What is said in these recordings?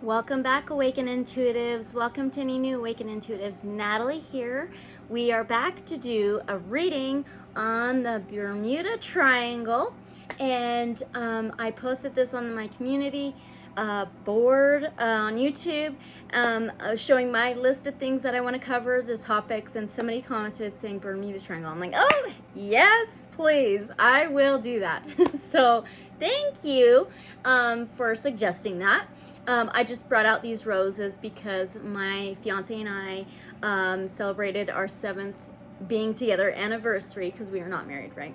Welcome back, Awaken Intuitives. Welcome to any new Awaken Intuitives. Natalie here. We are back to do a reading on the Bermuda Triangle, and I posted this on my community board on YouTube, showing my list of things that I want to cover, the topics, and somebody commented saying Bermuda Triangle. I'm like, oh, yes, please, I will do that. So thank you for suggesting that. I just brought out these roses because my fiance and I celebrated our 7th being together anniversary, because we are not married, right?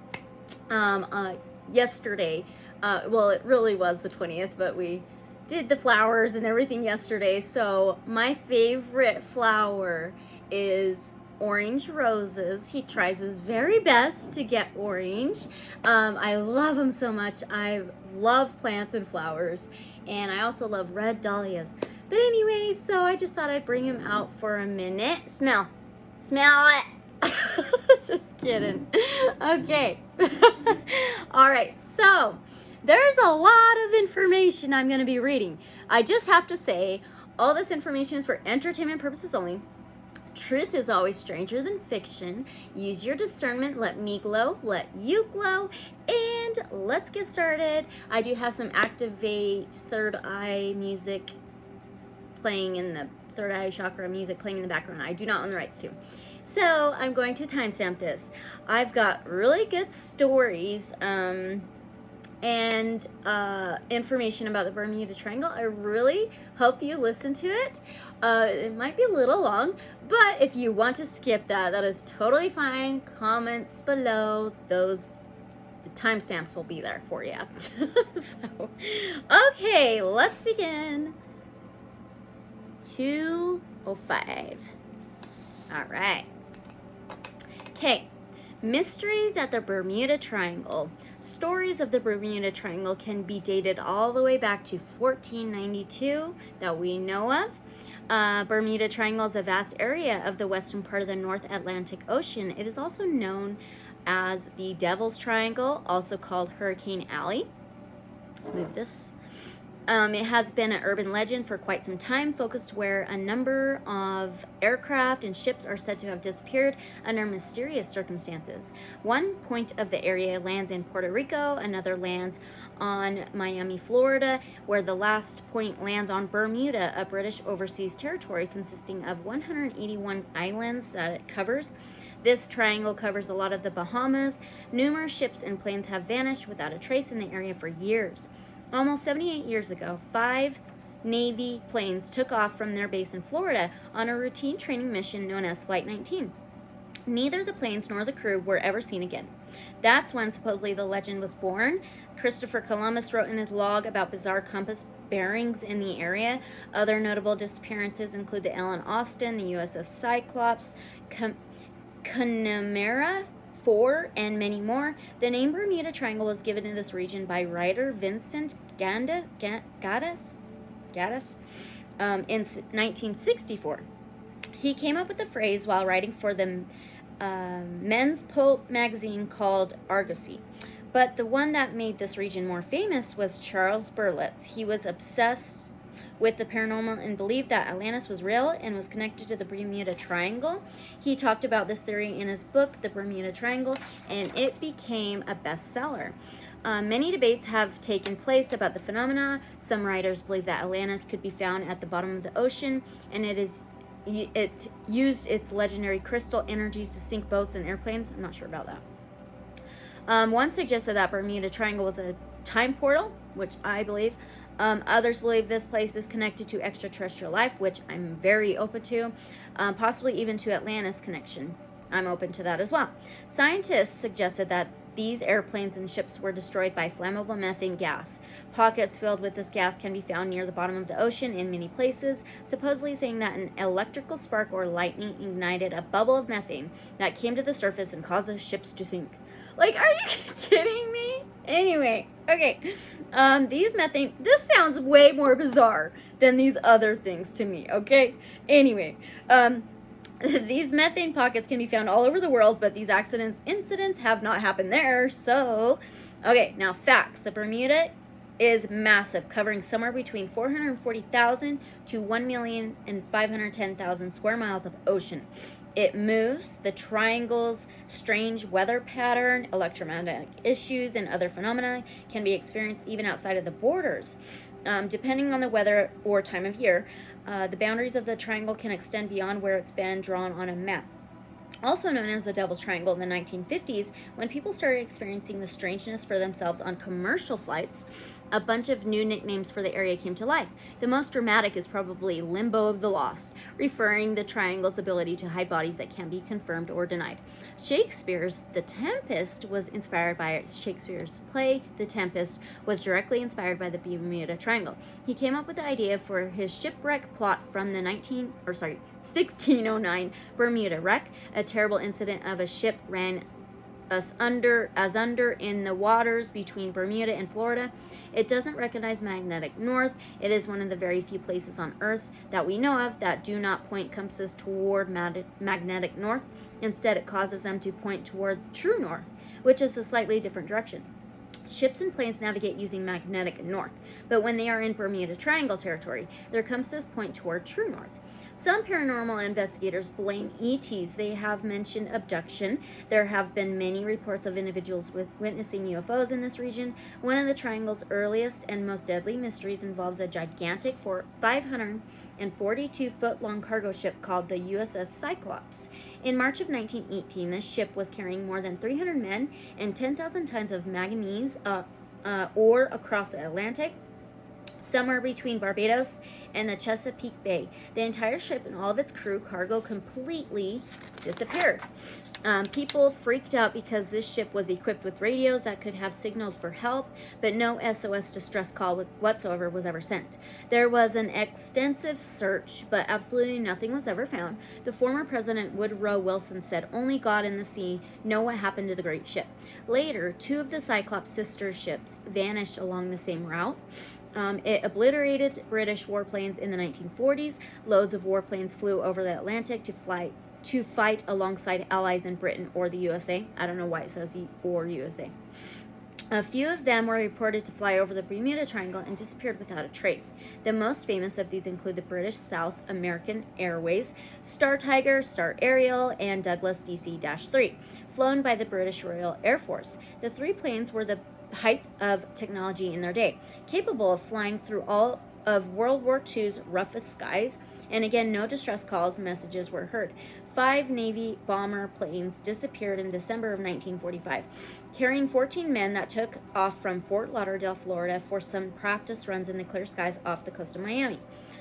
Yesterday. Well, it really was the 20th, but we did the flowers and everything yesterday. So my favorite flower is orange roses. He tries his very best to get orange. I love him so much. I love plants and flowers, and I also love red dahlias. But anyway, so I just thought I'd bring him out for a minute. Smell it. Just kidding. Okay. All right, so there's a lot of information I'm going to be reading. I just have to say, all this information is for entertainment purposes only. Truth is always stranger than fiction. Use your discernment. Let me glow. Let you glow. And let's get started. I do have some activate third eye music playing in the third eye chakra music playing in the background. I do not own the rights to. So I'm going to timestamp this. I've got really good stories and information about the Bermuda Triangle. I really hope you listen to it. It might be a little long, but if you want to skip that, that is totally fine. Comments below, those timestamps will be there for you. So, okay, let's begin. 2:05. All right. Okay. Mysteries at the Bermuda Triangle. Stories of the Bermuda Triangle can be dated all the way back to 1492 that we know of. Bermuda Triangle is a vast area of the western part of the North Atlantic Ocean. It is also known as the Devil's Triangle, also called Hurricane Alley. Move this. It has been an urban legend for quite some time, focused where a number of aircraft and ships are said to have disappeared under mysterious circumstances. One point of the area lands in Puerto Rico, another lands on Miami, Florida, where the last point lands on Bermuda, a British overseas territory consisting of 181 islands that it covers. This triangle covers a lot of the Bahamas. Numerous ships and planes have vanished without a trace in the area for years. Almost 78 years ago, 5 Navy planes took off from their base in Florida on a routine training mission known as Flight 19. Neither the planes nor the crew were ever seen again. That's when supposedly the legend was born. Christopher Columbus wrote in his log about bizarre compass bearings in the area. Other notable disappearances include the Ellen Austin, the USS Cyclops, Connemara 4, and many more. The name Bermuda Triangle was given to this region by writer Vincent Gaddis in 1964. He came up with the phrase while writing for the men's pulp magazine called Argosy. But the one that made this region more famous was Charles Berlitz. He was obsessed with the paranormal and believed that Atlantis was real and was connected to the Bermuda Triangle. He talked about this theory in his book, The Bermuda Triangle, and it became a bestseller. Many debates have taken place about the phenomena. Some writers believe that Atlantis could be found at the bottom of the ocean, and it used its legendary crystal energies to sink boats and airplanes. I'm not sure about that. One suggested that Bermuda Triangle was a time portal, which I believe. Others believe this place is connected to extraterrestrial life, which I'm very open to, possibly even to Atlantis connection. I'm open to that as well. Scientists suggested that these airplanes and ships were destroyed by flammable methane gas. Pockets filled with this gas can be found near the bottom of the ocean in many places, supposedly saying that an electrical spark or lightning ignited a bubble of methane that came to the surface and caused the ships to sink. Like, are you kidding me? Anyway, okay. This sounds way more bizarre than these other things to me, okay? Anyway, these methane pockets can be found all over the world, but these incidents have not happened there, so... Okay, now facts. The Bermuda is massive, covering somewhere between 440,000 to 1,510,000 square miles of ocean. It moves. The triangle's strange weather pattern, electromagnetic issues, and other phenomena can be experienced even outside of the borders. Depending on the weather or time of year, the boundaries of the triangle can extend beyond where it's been drawn on a map. Also known as the Devil's Triangle in the 1950s, when people started experiencing the strangeness for themselves on commercial flights, a bunch of new nicknames for the area came to life. The most dramatic is probably Limbo of the Lost, referring the triangle's ability to hide bodies that can be confirmed or denied. Shakespeare's The Tempest was inspired by Shakespeare's play. The Tempest was directly inspired by the Bermuda Triangle. He came up with the idea for his shipwreck plot from the 1609 Bermuda wreck. A terrible incident of a ship ran under in the waters between Bermuda and Florida. It doesn't recognize magnetic north. It is one of the very few places on Earth that we know of that do not point compasses toward magnetic north. Instead, it causes them to point toward true north, which is a slightly different direction. Ships and planes navigate using magnetic north, but when they are in Bermuda Triangle territory, their compasses point toward true north. Some paranormal investigators blame ETs. They have mentioned abduction. There have been many reports of individuals witnessing UFOs in this region. One of the triangle's earliest and most deadly mysteries involves a gigantic 542-foot-long cargo ship called the USS Cyclops. In March of 1918, this ship was carrying more than 300 men and 10,000 tons of manganese ore across the Atlantic, somewhere between Barbados and the Chesapeake Bay. The entire ship and all of its crew cargo completely disappeared. People freaked out because this ship was equipped with radios that could have signaled for help, but no SOS distress call whatsoever was ever sent. There was an extensive search, but absolutely nothing was ever found. The former president Woodrow Wilson said, "Only God and the sea know what happened to the great ship." Later, two of the Cyclops sister ships vanished along the same route. It obliterated British warplanes in the 1940s. Loads of warplanes flew over the Atlantic to fight alongside allies in Britain or the USA. I don't know why it says or USA. A few of them were reported to fly over the Bermuda Triangle and disappeared without a trace. The most famous of these include the British South American Airways, Star Tiger, Star Ariel, and Douglas DC-3, flown by the British Royal Air Force. The three planes were the height of technology in their day, capable of flying through all of World War II's roughest skies, and again, no distress calls messages were heard. 5 Navy bomber planes disappeared in December of 1945, carrying 14 men that took off from Fort Lauderdale, Florida for some practice runs in the clear skies off the coast of Miami.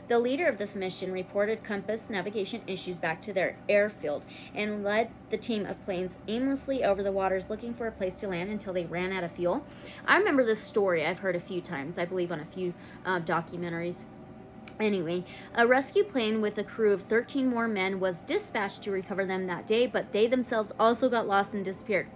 The leader of this mission reported compass navigation issues back to their airfield and led the team of planes aimlessly over the waters looking for a place to land until they ran out of fuel. I remember this story. I've heard a few times, I believe on a few documentaries. Anyway, a rescue plane with a crew of 13 more men was dispatched to recover them that day, but they themselves also got lost and disappeared.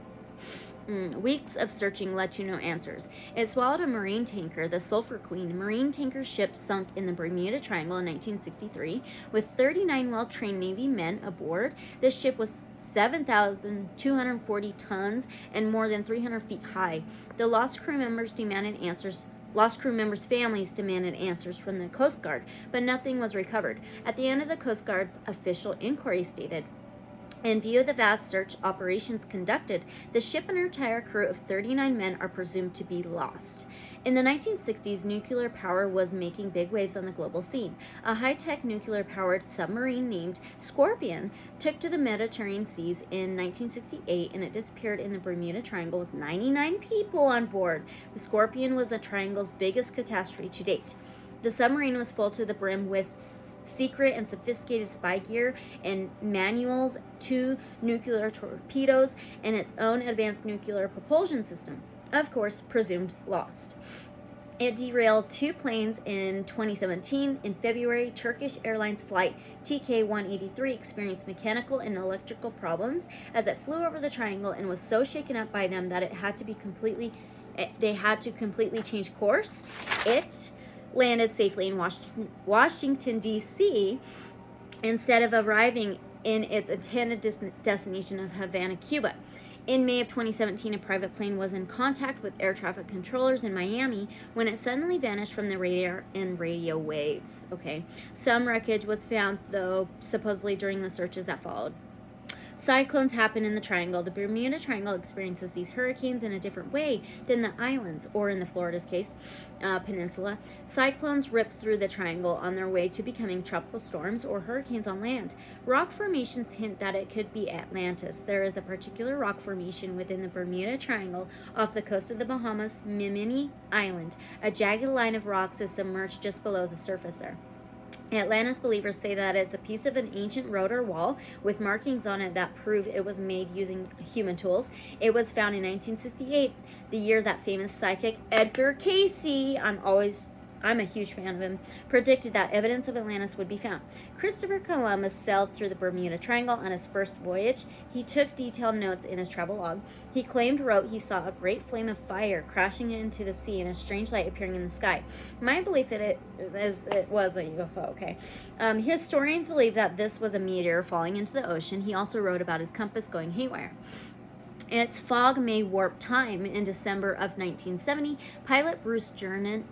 Weeks of searching led to no answers. It swallowed a marine tanker, the Sulphur Queen. A marine tanker ship sunk in the Bermuda Triangle in 1963 with 39 well-trained Navy men aboard. This ship was 7,240 tons and more than 300 feet high. The lost crew members' families demanded answers from the Coast Guard, but nothing was recovered. At the end of the Coast Guard's official inquiry stated, "In view of the vast search operations conducted, the ship and her entire crew of 39 men are presumed to be lost." In the 1960s, nuclear power was making big waves on the global scene. A high-tech nuclear-powered submarine named Scorpion took to the Mediterranean seas in 1968, and it disappeared in the Bermuda Triangle with 99 people on board. The Scorpion was the Triangle's biggest catastrophe to date. The submarine was full to the brim with secret and sophisticated spy gear and manuals, 2 nuclear torpedoes, and its own advanced nuclear propulsion system. Of course, presumed lost. It derailed 2 planes in 2017. In February, Turkish Airlines flight TK-183 experienced mechanical and electrical problems as it flew over the triangle and was so shaken up by them that they had to completely change course. It landed safely in Washington, D.C. instead of arriving in its intended destination of Havana, Cuba. In May of 2017, a private plane was in contact with air traffic controllers in Miami when it suddenly vanished from the radar and radio waves. Okay. Some wreckage was found, though, supposedly during the searches that followed. Cyclones happen in the triangle. The Bermuda Triangle experiences these hurricanes in a different way than the islands, or in the Florida's case, peninsula. Cyclones rip through the triangle on their way to becoming tropical storms or hurricanes on land. Rock formations hint that it could be Atlantis. There is a particular rock formation within the Bermuda Triangle off the coast of the Bahamas, Mimini Island. A jagged line of rocks is submerged just below the surface there. Atlantis believers say that it's a piece of an ancient road or wall with markings on it that prove it was made using human tools. It was found in 1968, the year that famous psychic Edgar Cayce, I'm a huge fan of him, predicted that evidence of Atlantis would be found. Christopher Columbus sailed through the Bermuda Triangle on his first voyage. He took detailed notes in his travel log. He wrote he saw a great flame of fire crashing into the sea and a strange light appearing in the sky. My belief that it was a UFO, okay. Historians believe that this was a meteor falling into the ocean. He also wrote about his compass going haywire. Its fog may warp time. In December of 1970, pilot Bruce Gernon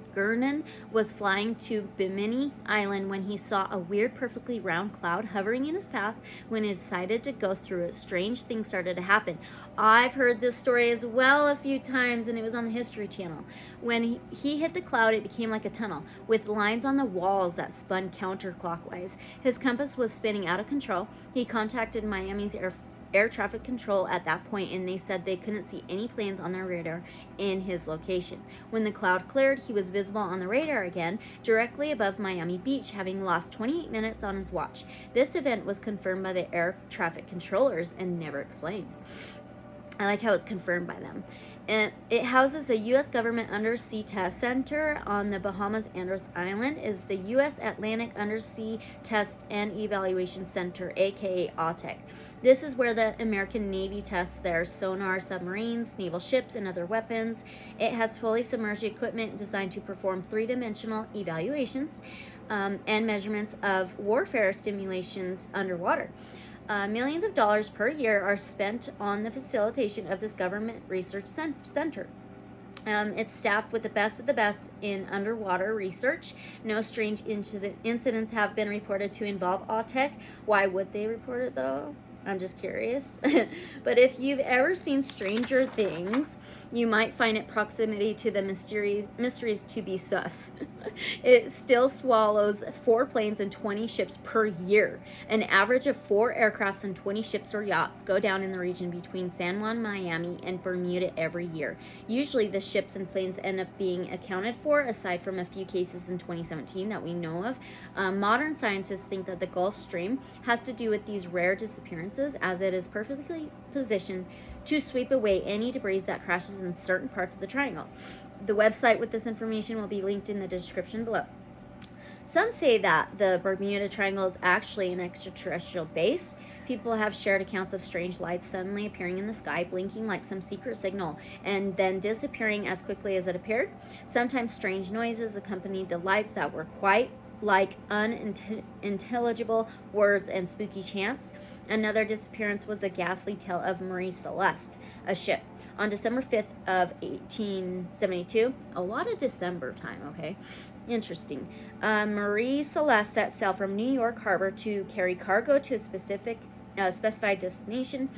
was flying to Bimini Island when he saw a weird, perfectly round cloud hovering in his path. When he decided to go through it, strange things started to happen. I've heard this story as well a few times, and it was on the History Channel. When he hit the cloud, it became like a tunnel, with lines on the walls that spun counterclockwise. His compass was spinning out of control. He contacted Miami's air traffic control at that point, and they said they couldn't see any planes on their radar in his location. When the cloud cleared, he was visible on the radar again, directly above Miami Beach, having lost 28 minutes on his watch. This event was confirmed by the air traffic controllers and never explained. I like how it's confirmed by them. And it houses a U.S. government undersea test center on the Bahamas. Andros Island is the U.S. Atlantic Undersea Test and Evaluation Center, aka AUTEC. This is where the American Navy tests their sonar, submarines, naval ships, and other weapons. It has fully submerged equipment designed to perform three-dimensional evaluations and measurements of warfare simulations underwater. Millions of dollars per year are spent on the facilitation of this government research center. It's staffed with the best of the best in underwater research. No strange incidents have been reported to involve AUTEC. Why would they report it, though? I'm just curious. But if you've ever seen Stranger Things, you might find it proximity to the mysteries to be sus. It still swallows 4 planes and 20 ships per year. An average of 4 aircrafts and 20 ships or yachts go down in the region between San Juan, Miami, and Bermuda every year. Usually the ships and planes end up being accounted for, aside from a few cases in 2017 that we know of. Modern scientists think that the Gulf Stream has to do with these rare disappearances, as it is perfectly positioned to sweep away any debris that crashes in certain parts of the triangle. The website with this information will be linked in the description below. Some say that the Bermuda Triangle is actually an extraterrestrial base. People have shared accounts of strange lights suddenly appearing in the sky, blinking like some secret signal, and then disappearing as quickly as it appeared. Sometimes strange noises accompanied the lights that were quite like unintelligible words and spooky chants. Another disappearance was the ghastly tale of Marie Celeste, a ship. On December 5th of 1872, a lot of December time, okay? Interesting. Marie Celeste set sail from New York Harbor to carry cargo to a specified destination,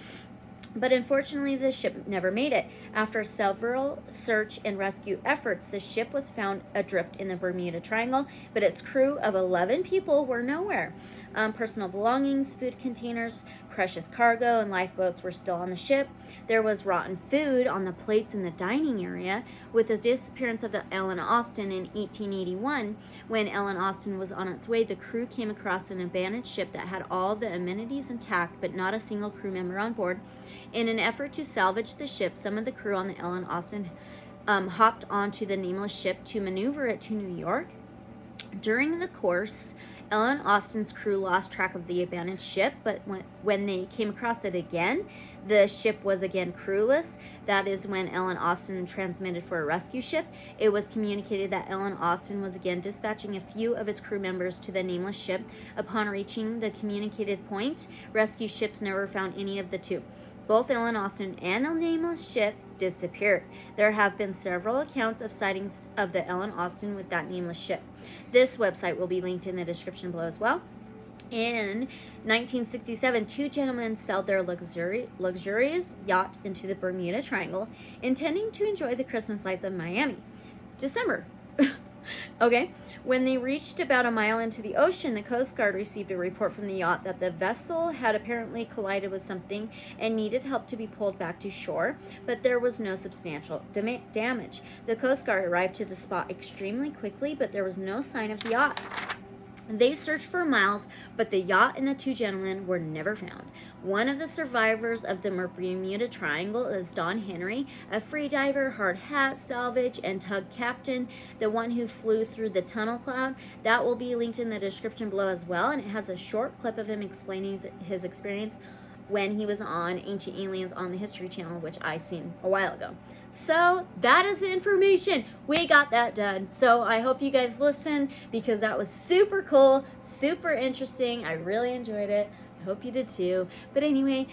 but unfortunately the ship never made it. After several search and rescue efforts, the ship was found adrift in the Bermuda Triangle, but its crew of 11 people were nowhere. Personal belongings, food containers, precious cargo, and lifeboats were still on the ship. There was rotten food on the plates in the dining area. With the disappearance of the Ellen Austin in 1881, when Ellen Austin was on its way, the crew came across an abandoned ship that had all of the amenities intact, but not a single crew member on board. In an effort to salvage the ship, some of the crew on the Ellen Austin hopped onto the nameless ship to maneuver it to New York. During the course, Ellen Austin's crew lost track of the abandoned ship, but when they came across it again, the ship was again crewless. That is when Ellen Austin transmitted for a rescue ship. It was communicated that Ellen Austin was again dispatching a few of its crew members to the nameless ship. Upon reaching the communicated point, rescue ships never found any of the two. Both Ellen Austin and the nameless ship disappeared. There have been several accounts of sightings of the Ellen Austin with that nameless ship. This website will be linked in the description below as well. In 1967, two gentlemen sailed their luxurious yacht into the Bermuda Triangle, intending to enjoy the Christmas lights of Miami. December. Okay. When they reached about a mile into the ocean, the Coast Guard received a report from the yacht that the vessel had apparently collided with something and needed help to be pulled back to shore, but there was no substantial damage. The Coast Guard arrived to the spot extremely quickly, but there was no sign of the yacht. They searched for miles, but the yacht and the two gentlemen were never found. One of the survivors of the Bermuda Triangle is Don Henry, a freediver, hard hat, salvage, and tug captain, the one who flew through the tunnel cloud. That will be linked in the description below as well, and it has a short clip of him explaining his experience when he was on Ancient Aliens on the History Channel, which I seen a while ago. So that is the information. We got that done. So I hope you guys listen, because that was super cool, super interesting. I really enjoyed it. I hope you did too. But anyway,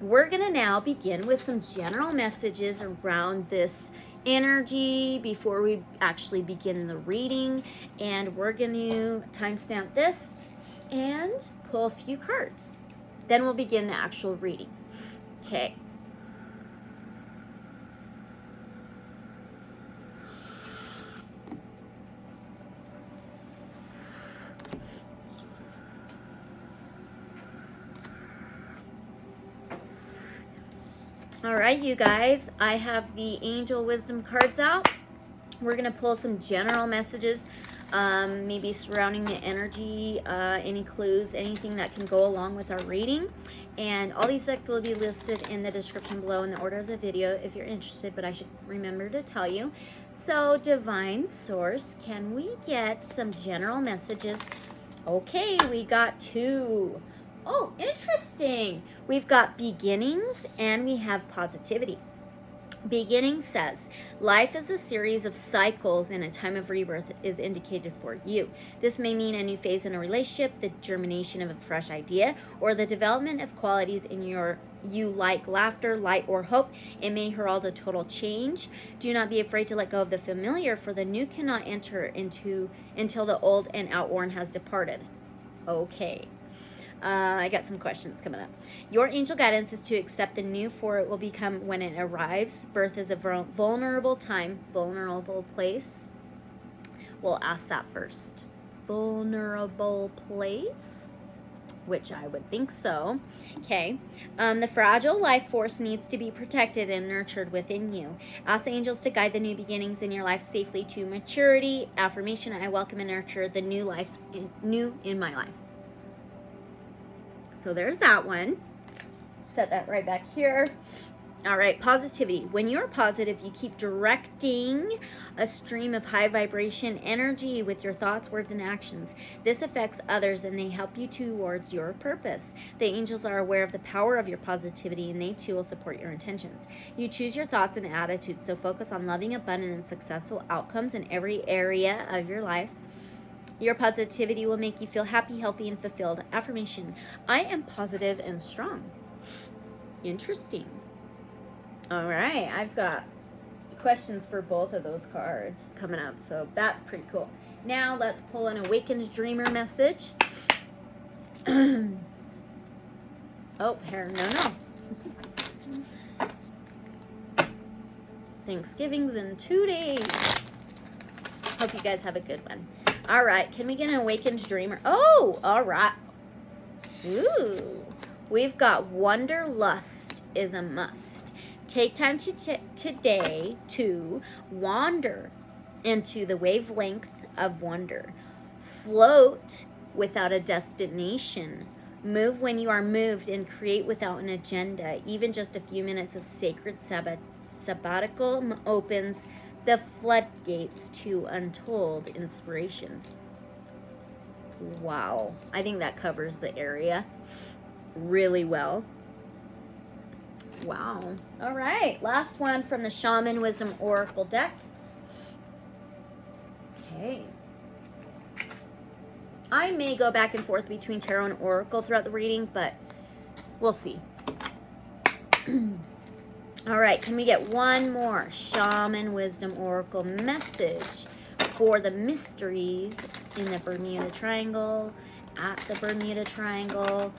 we're going to now begin with some general messages around this energy before we actually begin the reading. And we're going to timestamp this and pull a few cards. Then we'll begin the actual reading. Okay. All right, you guys, I have the Angel Wisdom cards out. We're going to pull some general messages, maybe surrounding the energy, any clues, anything that can go along with our reading. And all these decks will be listed in the description below in the order of the video if you're interested, but I should remember to tell you. So, Divine Source, can we get some general messages? Okay, we got two. Oh, interesting. We've got beginnings and we have positivity. Beginning says, life is a series of cycles and a time of rebirth is indicated for you. This may mean a new phase in a relationship, the germination of a fresh idea, or the development of qualities in you like laughter, light, or hope. It may herald a total change. Do not be afraid to let go of the familiar, for the new cannot enter into until the old and outworn has departed. Okay. I got some questions coming up. Your angel guidance is to accept the new, for it will become when it arrives. Birth is a vulnerable time, vulnerable place. We'll ask that first. Vulnerable place, which I would think so. Okay. The fragile life force needs to be protected and nurtured within you. Ask the angels to guide the new beginnings in your life safely to maturity. Affirmation, I welcome and nurture the new life, new in my life. So there's that one. Set that right back here. All right, positivity. When you're positive, you keep directing a stream of high vibration energy with your thoughts, words, and actions. This affects others and they help you towards your purpose. The angels are aware of the power of your positivity and they too will support your intentions. You choose your thoughts and attitudes, so focus on loving, abundant, and successful outcomes in every area of your life. Your positivity will make you feel happy, healthy, and fulfilled. Affirmation, I am positive and strong. Interesting. All right, I've got questions for both of those cards coming up, so that's pretty cool. Now let's pull an Awakened Dreamer message. Oh, here, no. Thanksgiving's in 2 days. Hope you guys have a good one. All right, can we get an Awakened Dreamer? Oh, all right. Ooh, we've got Wanderlust is a must. Take time today to wander into the wavelength of wonder. Float without a destination. Move when you are moved and create without an agenda. Even just a few minutes of sacred sabbatical opens the floodgates to untold inspiration. Wow. I think that covers the area really well. Wow. All right. Last one from the Shaman Wisdom Oracle deck. Okay. I may go back and forth between tarot and oracle throughout the reading, but we'll see. All right, can we get one more Shaman Wisdom Oracle message for the mysteries in the Bermuda Triangle, at the Bermuda Triangle?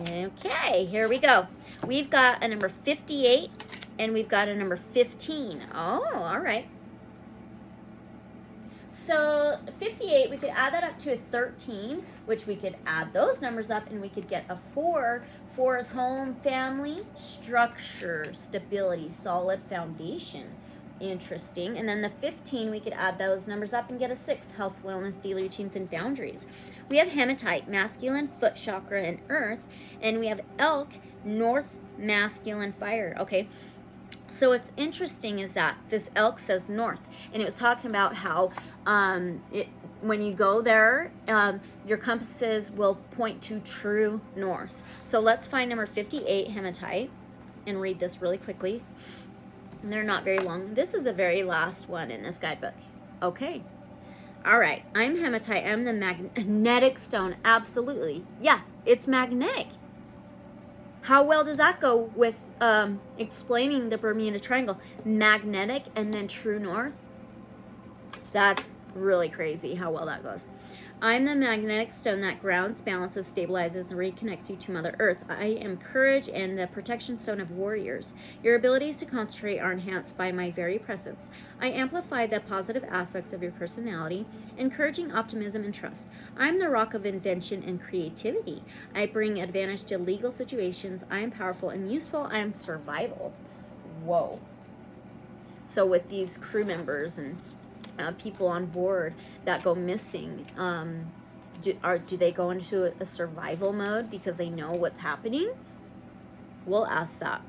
Okay, here we go. We've got a number 58 and we've got a number 15. Oh, all right. So 58, we could add that up to a 13, which we could add those numbers up and we could get a 4. 4 is home, family, structure, stability, solid foundation. Interesting. And then the 15, we could add those numbers up and get a 6, health, wellness, daily routines, and boundaries. We have hematite, masculine, foot chakra, and earth. And we have elk, north, masculine, fire. Okay. So what's interesting is that this elk says north, and it was talking about how when you go there, your compasses will point to true north. So let's find number 58, hematite, and read this really quickly. And they're not very long. This is the very last one in this guidebook. Okay. All right. I'm hematite. I'm the magnetic stone. Absolutely. Yeah, it's magnetic. How well does that go with explaining the Bermuda Triangle? Magnetic and then true north? That's really crazy how well that goes. I'm the magnetic stone that grounds, balances, stabilizes, and reconnects you to Mother Earth. I am courage and the protection stone of warriors. Your abilities to concentrate are enhanced by my very presence. I amplify the positive aspects of your personality, encouraging optimism and trust. I'm the rock of invention and creativity. I bring advantage to legal situations. I am powerful and useful. I am survival. Whoa. So with these crew members and people on board that go missing, do they go into a survival mode because they know what's happening? We'll ask that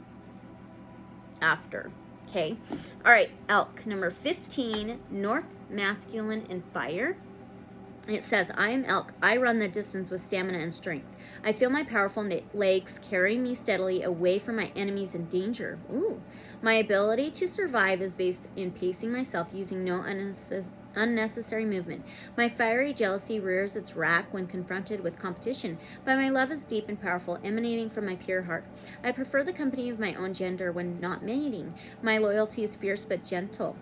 after. Okay. All right. Elk, number 15, north, masculine, and fire. It says, I am elk. I run the distance with stamina and strength. I feel my powerful legs carrying me steadily away from my enemies and danger. Ooh. My ability to survive is based in pacing myself using no unnecessary movement. My fiery jealousy rears its rack when confronted with competition, but my love is deep and powerful, emanating from my pure heart. I prefer the company of my own gender when not mating. My loyalty is fierce but gentle.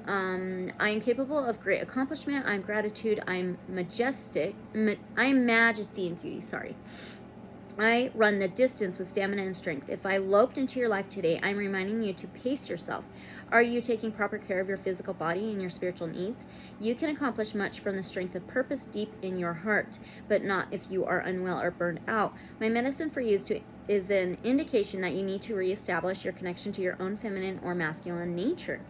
I am capable of great accomplishment. I'm gratitude. I'm majestic. I am majesty and beauty. Sorry. I run the distance with stamina and strength. If I loped into your life today, I'm reminding you to pace yourself. Are you taking proper care of your physical body and your spiritual needs? You can accomplish much from the strength of purpose deep in your heart, but not if you are unwell or burned out. My medicine for you is an indication that you need to reestablish your connection to your own feminine or masculine nature.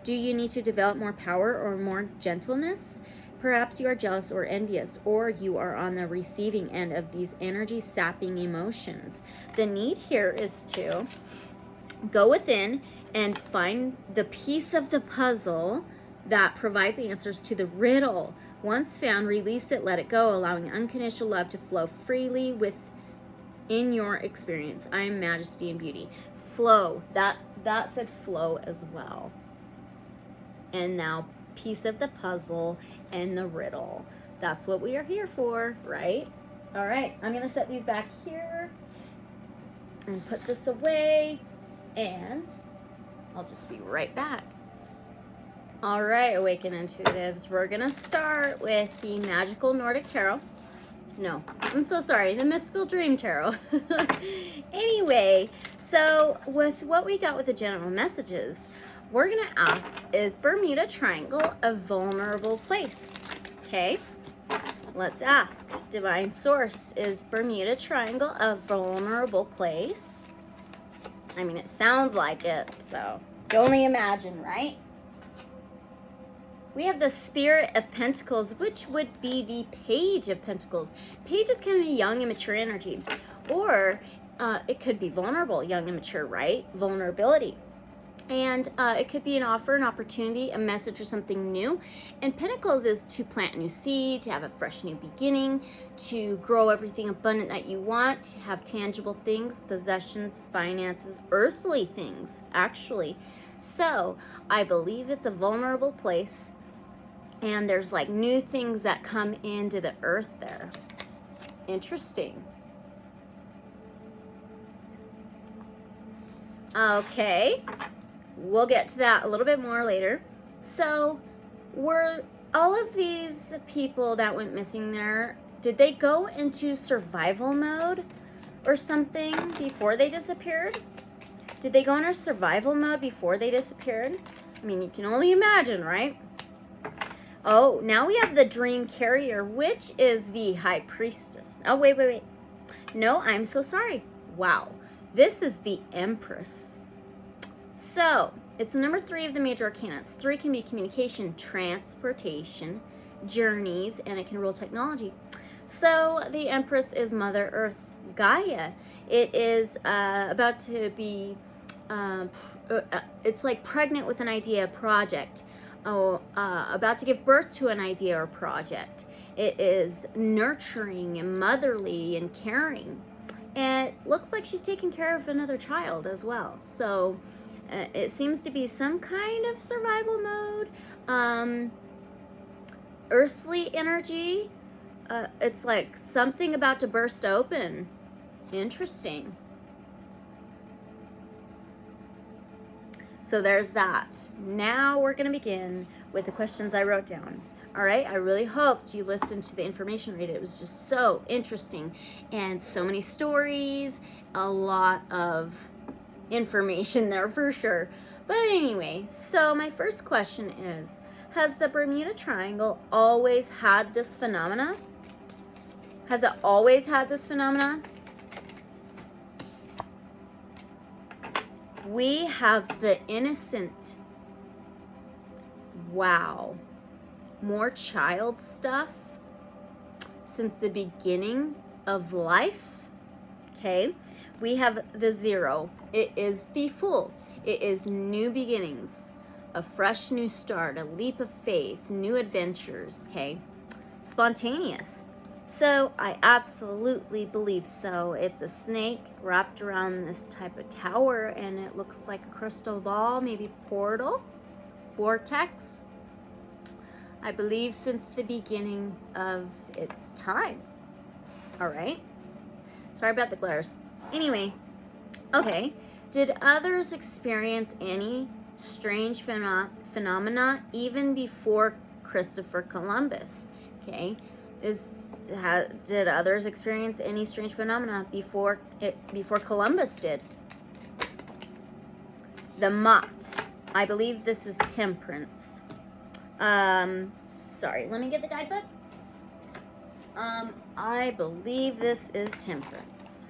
Do you need to develop more power or more gentleness? Perhaps you are jealous or envious, or you are on the receiving end of these energy-sapping emotions. The need here is to go within and find the piece of the puzzle that provides answers to the riddle. Once found, release it, let it go, allowing unconditional love to flow freely within your experience. I am majesty and beauty. Flow. That said flow as well. And now piece of the puzzle and the riddle. That's what we are here for, right? All right, I'm gonna set these back here and put this away, and I'll just be right back. All right, Awakened Intuitives, we're gonna start with the Magical Nordic Tarot. No, I'm so sorry, the Mystical Dream Tarot. Anyway, so with what we got with the general messages, we're going to ask, is Bermuda Triangle a vulnerable place? Okay, let's ask. Divine Source, is Bermuda Triangle a vulnerable place? I mean, it sounds like it, so you can only imagine, right? We have the Spirit of Pentacles, which would be the Page of Pentacles. Pages can be young and mature energy, or it could be vulnerable, young and mature, right? Vulnerability. And it could be an offer, an opportunity, a message, or something new. And Pentacles is to plant a new seed, to have a fresh new beginning, to grow everything abundant that you want, to have tangible things, possessions, finances, earthly things, actually. So I believe it's a vulnerable place. And there's like new things that come into the earth there. Interesting. Okay, we'll get to that a little bit more later. So, were all of these people that went missing there, did they go into survival mode or something before they disappeared? Did they go into survival mode before they disappeared? I mean, you can only imagine, right? Oh, now we have the dream carrier, which is the high priestess. Oh, wait. No, I'm so sorry. Wow. This is the Empress. So, it's number 3 of the major arcana. 3 can be communication, transportation, journeys, and it can rule technology. So, the Empress is Mother Earth, Gaia. It is about to be, it's like pregnant with an idea, project. About to give birth to an idea or project. It is nurturing and motherly and caring. And it looks like she's taking care of another child as well. So it seems to be some kind of survival mode. Earthly energy. It's like something about to burst open. Interesting. So there's that. Now we're going to begin with the questions I wrote down. All right, I really hoped you listened to the information read. It was just so interesting and so many stories, a lot of information there for sure. But anyway, so my first question is, has the Bermuda Triangle always had this phenomena? Has it always had this phenomena? We have the innocent. Wow. More child stuff since the beginning of life. Okay. We have the 0. It is the Fool. It is new beginnings, a fresh new start, a leap of faith, new adventures. Okay. Spontaneous. So I absolutely believe so. It's a snake wrapped around this type of tower, and it looks like a crystal ball, maybe portal, vortex. I believe since the beginning of its time. All right. Sorry about the glares. Anyway, okay. Did others experience any strange phenomena even before Christopher Columbus? Okay. Did others experience any strange phenomena before Columbus did? The Mott. I believe this is Temperance. Sorry, let me get the guidebook. I believe this is Temperance.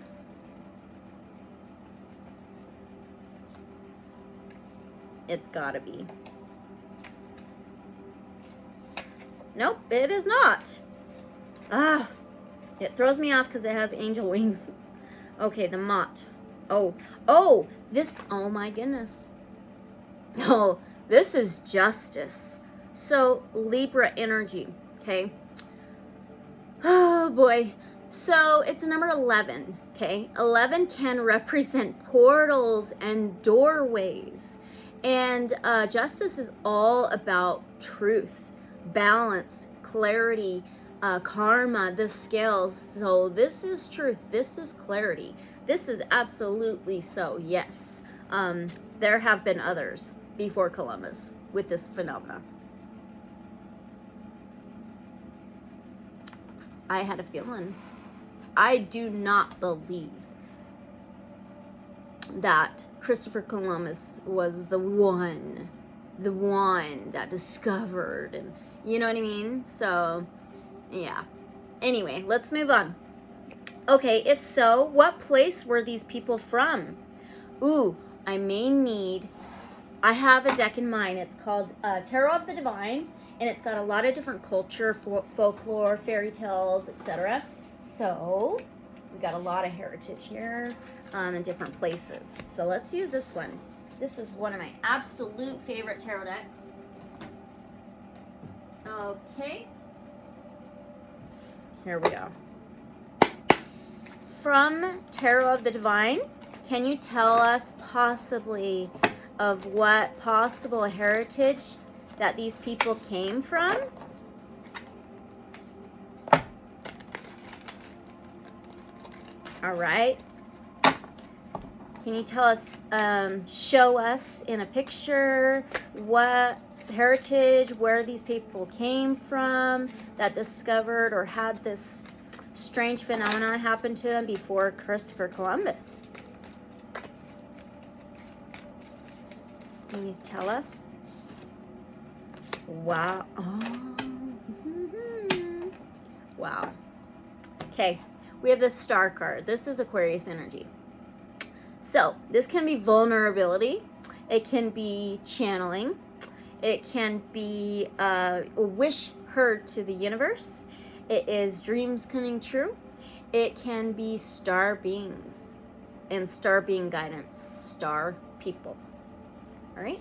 It's gotta be. Nope, it is not. It throws me off because it has angel wings. Okay, the Mott. Oh, this, oh my goodness. Oh, this is Justice. So, Libra energy, okay? Oh boy. So, it's number 11, okay? 11 can represent portals and doorways. And Justice is all about truth, balance, clarity, karma, the scales. So this is truth. This is clarity. This is absolutely so. Yes. There have been others before Columbus with this phenomena. I had a feeling. I do not believe that Christopher Columbus was the one that discovered, and you know what I mean? So yeah. Anyway, let's move on. Okay, if so, what place were these people from? Ooh, I have a deck in mind. It's called Tarot of the Divine, and it's got a lot of different culture, folklore, fairy tales, etc. So we got a lot of heritage here in different places. So let's use this one. This is one of my absolute favorite tarot decks. Okay. Here we go. From Tarot of the Divine, can you tell us possibly of what possible heritage that these people came from? All right. Can you tell us, show us in a picture what heritage, where these people came from that discovered or had this strange phenomena happen to them before Christopher Columbus? Can you tell us? Wow. Oh. Wow. Okay, we have the Star card. This is Aquarius energy. So this can be vulnerability. It can be channeling. It can be a wish heard to the universe. It is dreams coming true. It can be star beings and star being guidance, star people. All right.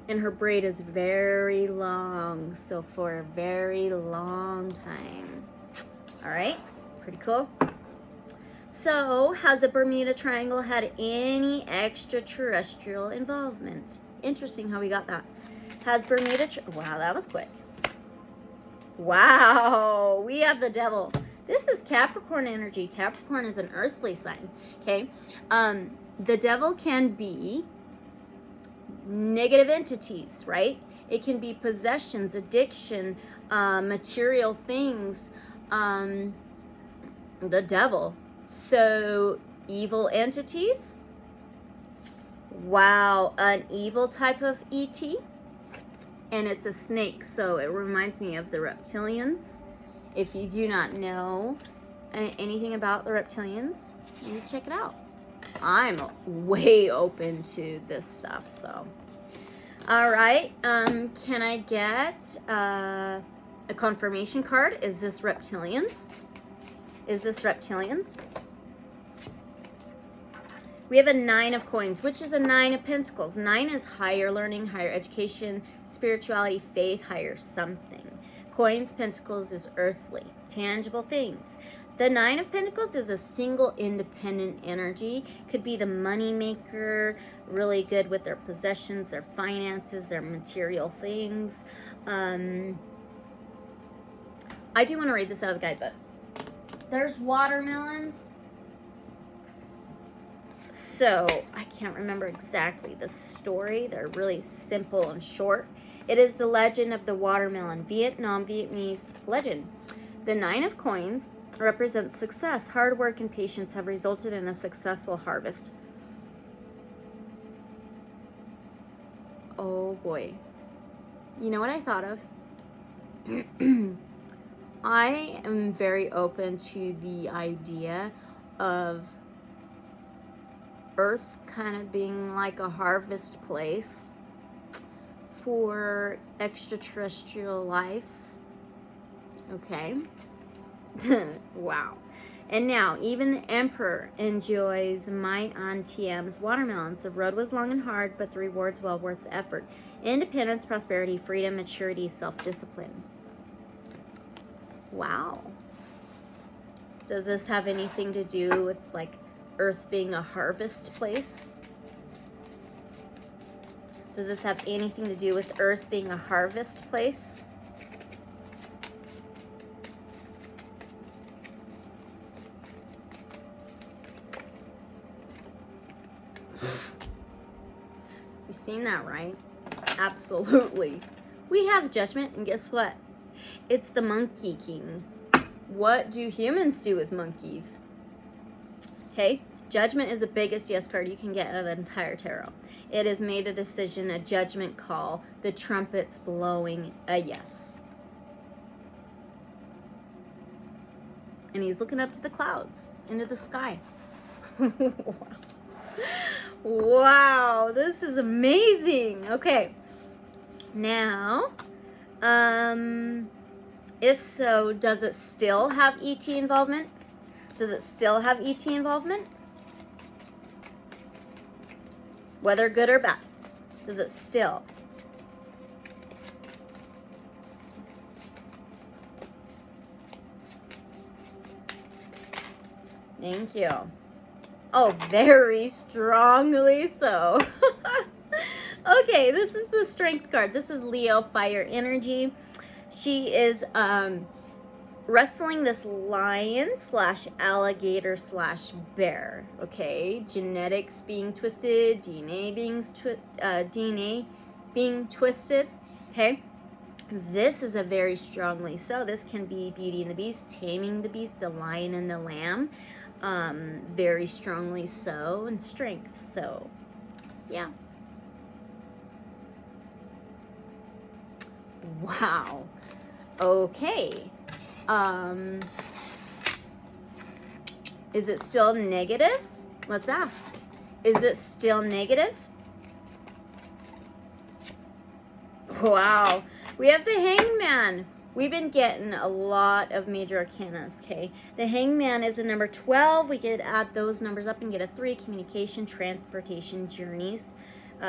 And her braid is very long, so for a very long time. All right, pretty cool. So, has the Bermuda Triangle had any extraterrestrial involvement? Interesting how we got that. Has Bermuda, wow, that was quick. Wow, we have the devil. This is Capricorn energy. Capricorn is an earthly sign, okay? The devil can be negative entities, right? It can be possessions, addiction, material things, the devil. So evil entities. Wow, an evil type of ET, and it's a snake, so it reminds me of the reptilians. If you do not know anything about the reptilians, you check it out. I'm way open to this stuff, so. All right, can I get a confirmation card? Is this reptilians? Is this reptilians? We have a 9 of coins, which is a 9 of pentacles. 9 is higher learning, higher education, spirituality, faith, higher something. Coins, pentacles is earthly, tangible things. The 9 of Pentacles is a single independent energy. Could be the money maker, really good with their possessions, their finances, their material things. I do want to read this out of the guidebook. There's watermelons. So, I can't remember exactly the story. They're really simple and short. It is the legend of the watermelon, Vietnamese legend. The 9 of coins represents success. Hard work and patience have resulted in a successful harvest. Oh boy. You know what I thought of? I am very open to the idea of Earth kind of being like a harvest place for extraterrestrial life. Okay. Wow. And now, even the Emperor enjoys might on TM's watermelons. The road was long and hard, but the reward's well worth the effort. Independence, prosperity, freedom, maturity, self-discipline. Wow. Does this have anything to do with, like, Earth being a harvest place? Does this have anything to do with Earth being a harvest place? You've seen that, right? Absolutely. We have judgment, and guess what? It's the Monkey King. What do humans do with monkeys? Okay, judgment is the biggest yes card you can get out of the entire tarot. It has made a decision, a judgment call. The trumpet's blowing a yes. And he's looking up to the clouds, into the sky. Wow, this is amazing. Okay, now, if so, does it still have ET involvement? Does it still have ET involvement? Whether good or bad, does it still? Thank you. Oh, very strongly so. Okay, this is the Strength card. This is Leo fire energy. She is wrestling this lion slash alligator slash bear. Okay, genetics being twisted, DNA being twisted. Okay, this is a very strongly so. This can be Beauty and the Beast, Taming the Beast, the Lion and the Lamb. Very strongly so, and strength. So, yeah. Wow. Okay. Is it still negative? Let's ask. Is it still negative? Wow. We have the Hangman. We've been getting a lot of major arcanas, okay? The Hangman is a number 12. We could add those numbers up and get a 3. Communication, transportation, journeys,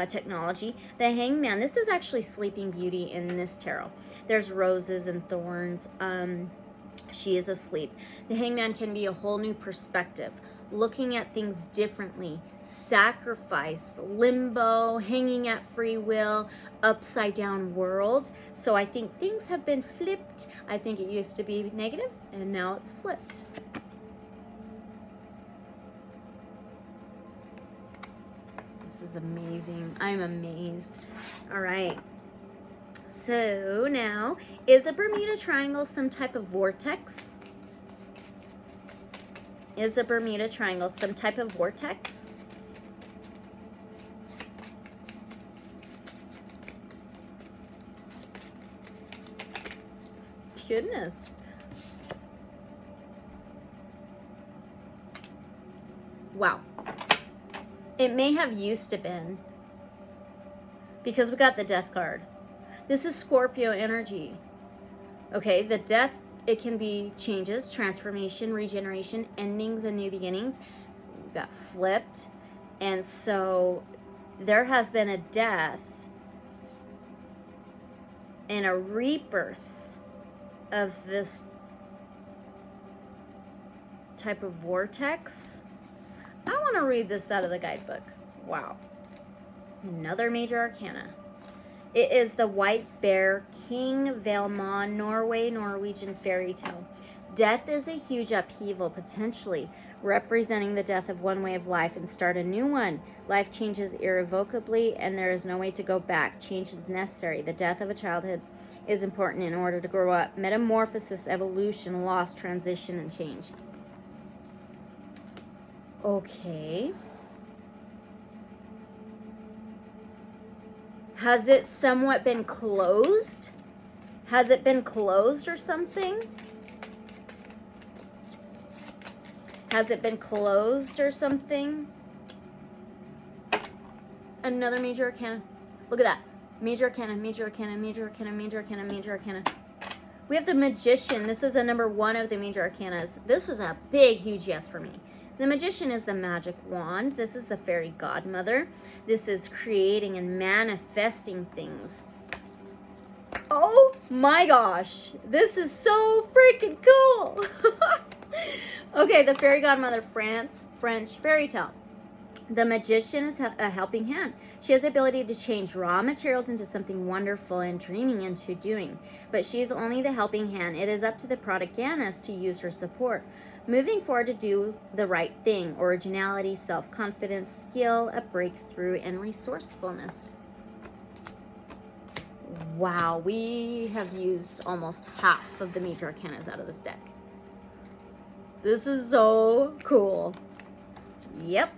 technology. The Hangman, this is actually Sleeping Beauty in this tarot. There's roses and thorns. She is asleep. The Hangman can be a whole new perspective, looking at things differently, sacrifice, limbo, hanging at free will, upside down world. So I think things have been flipped. I think it used to be negative and now it's flipped. This is amazing. I'm amazed. All right. So now, is a Bermuda Triangle some type of vortex? Is a Bermuda Triangle some type of vortex? Goodness. Wow. It may have used to been, because we got the Death card. This is Scorpio energy. Okay, the Death, it can be changes, transformation, regeneration, endings, and new beginnings. We got flipped. And so there has been a death and a rebirth of this type of vortex. I want to read this out of the guidebook. Wow. Another major arcana. It is the White Bear, King Velma, Norwegian fairy tale. Death is a huge upheaval, potentially representing the death of one way of life and start a new one. Life changes irrevocably and there is no way to go back. Change is necessary. The death of a childhood is important in order to grow up. Metamorphosis, evolution, loss, transition, and change. Okay. Has it somewhat been closed? Has it been closed or something? Has it been closed or something? Another major arcana. Look at that. Major arcana, major arcana, major arcana, major arcana, major arcana. We have the Magician. This is a number 1 of the major arcanas. This is a big, huge yes for me. The Magician is the magic wand. This is the fairy godmother. This is creating and manifesting things. Oh my gosh. This is so freaking cool. Okay, the fairy godmother, French fairy tale. The Magician is a helping hand. She has the ability to change raw materials into something wonderful and dreaming into doing. But she's only the helping hand. It is up to the protagonist to use her support. Moving forward to do the right thing. Originality, self-confidence, skill, a breakthrough, and resourcefulness. Wow, we have used almost half of the major arcanas out of this deck. This is so cool. Yep.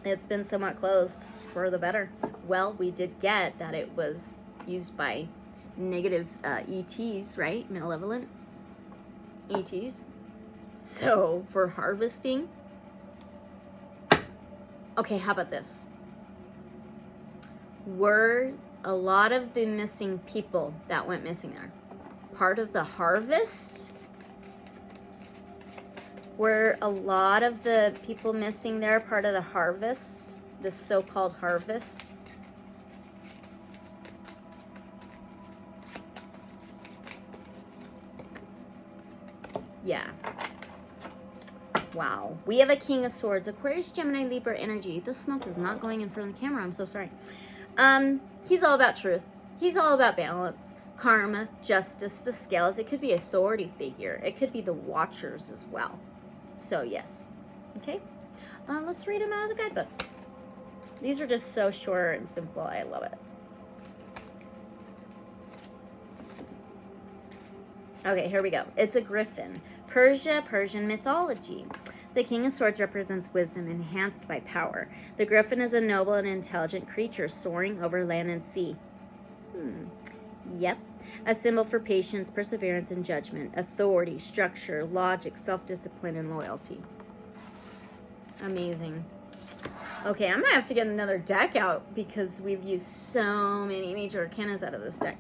It's been somewhat closed for the better. Well, we did get that it was used by negative ETs, right? Malevolent ETs. So, for harvesting. Okay, how about this? Were a lot of the missing people that went missing there part of the harvest? Were a lot of the people missing there part of the harvest? This so-called harvest? Yeah. Wow. We have a King of Swords. Aquarius, Gemini, Libra energy. This smoke is not going in front of the camera. I'm so sorry. He's all about truth. He's all about balance. karma, justice, the scales. It could be authority figure. It could be the watchers as well. So yes. Okay. Let's read them out of the guidebook. These are just so short and simple. I love it. Okay, here we go. It's a griffin. Persia, Persian mythology. The King of Swords represents wisdom enhanced by power. The griffin is a noble and intelligent creature soaring over land and sea. Yep. A symbol for patience, perseverance, and judgment. Authority, structure, logic, self-discipline, and loyalty. Amazing. Okay, I might have to get another deck out because we've used so many major arcanas out of this deck.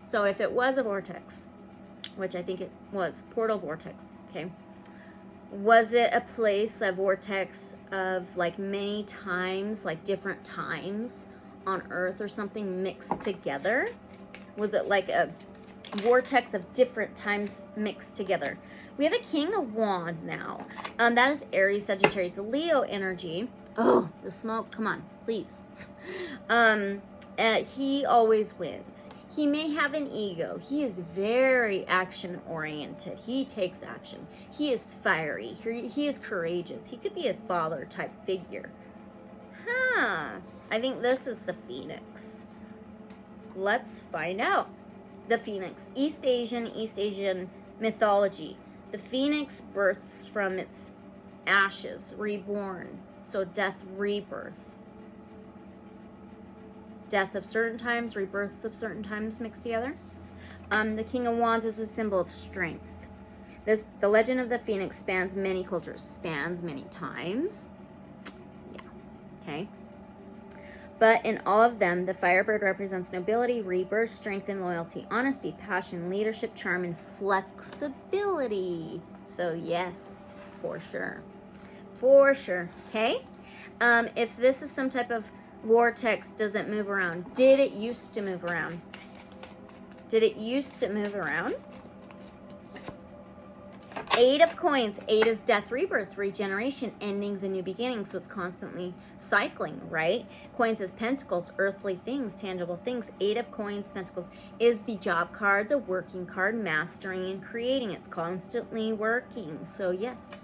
So if it was a vortex, which I think it was, portal vortex, okay, was it a place, a vortex of like many times, like different times on Earth or something mixed together? Was it like a vortex of different times mixed together? We have a King of Wands now. That is Aries, Sagittarius, Leo energy. Oh, the smoke, come on, please. He always wins. He may have an ego. He is very action-oriented. He takes action. He is fiery. He is courageous. He could be a father-type figure. I think this is the Phoenix. Let's find out. The Phoenix. East Asian mythology. The Phoenix births from its ashes, reborn. So death, rebirth. Death of certain times, rebirths of certain times mixed together. The King of Wands is a symbol of strength. The legend of the Phoenix spans many cultures, spans many times. Yeah, okay. But in all of them, the Firebird represents nobility, rebirth, strength, and loyalty, honesty, passion, leadership, charm, and flexibility. So yes, for sure. For sure, okay? If this is some type of vortex, does it move around? Did it used to move around? Did it used to move around? 8 of coins. 8 is death, rebirth, regeneration, endings, and new beginnings. So it's constantly cycling, right? Coins is pentacles, earthly things, tangible things. 8 of coins, pentacles is the job card, the working card, mastering and creating. It's constantly working. So yes.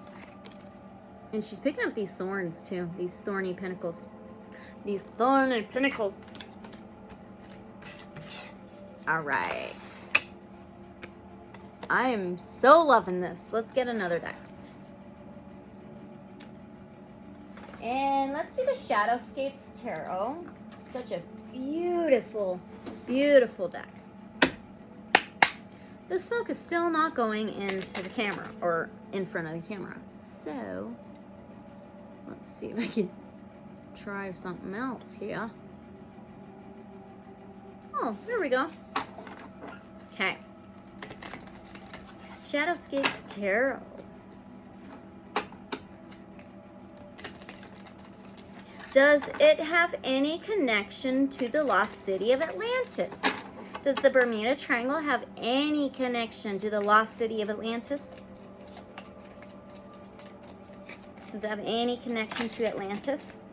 And she's picking up these thorns too. These thorny pentacles. These thorny pinnacles. All right. I am so loving this. Let's get another deck. And let's do the Shadowscapes Tarot. Such a beautiful, beautiful deck. The smoke is still not going into the camera or in front of the camera. So let's see if I can try something else here. Oh, there we go. Okay. Shadowscapes Tarot. Does it have any connection to the lost city of Atlantis? Does the Bermuda Triangle have any connection to the lost city of Atlantis? Does it have any connection to Atlantis?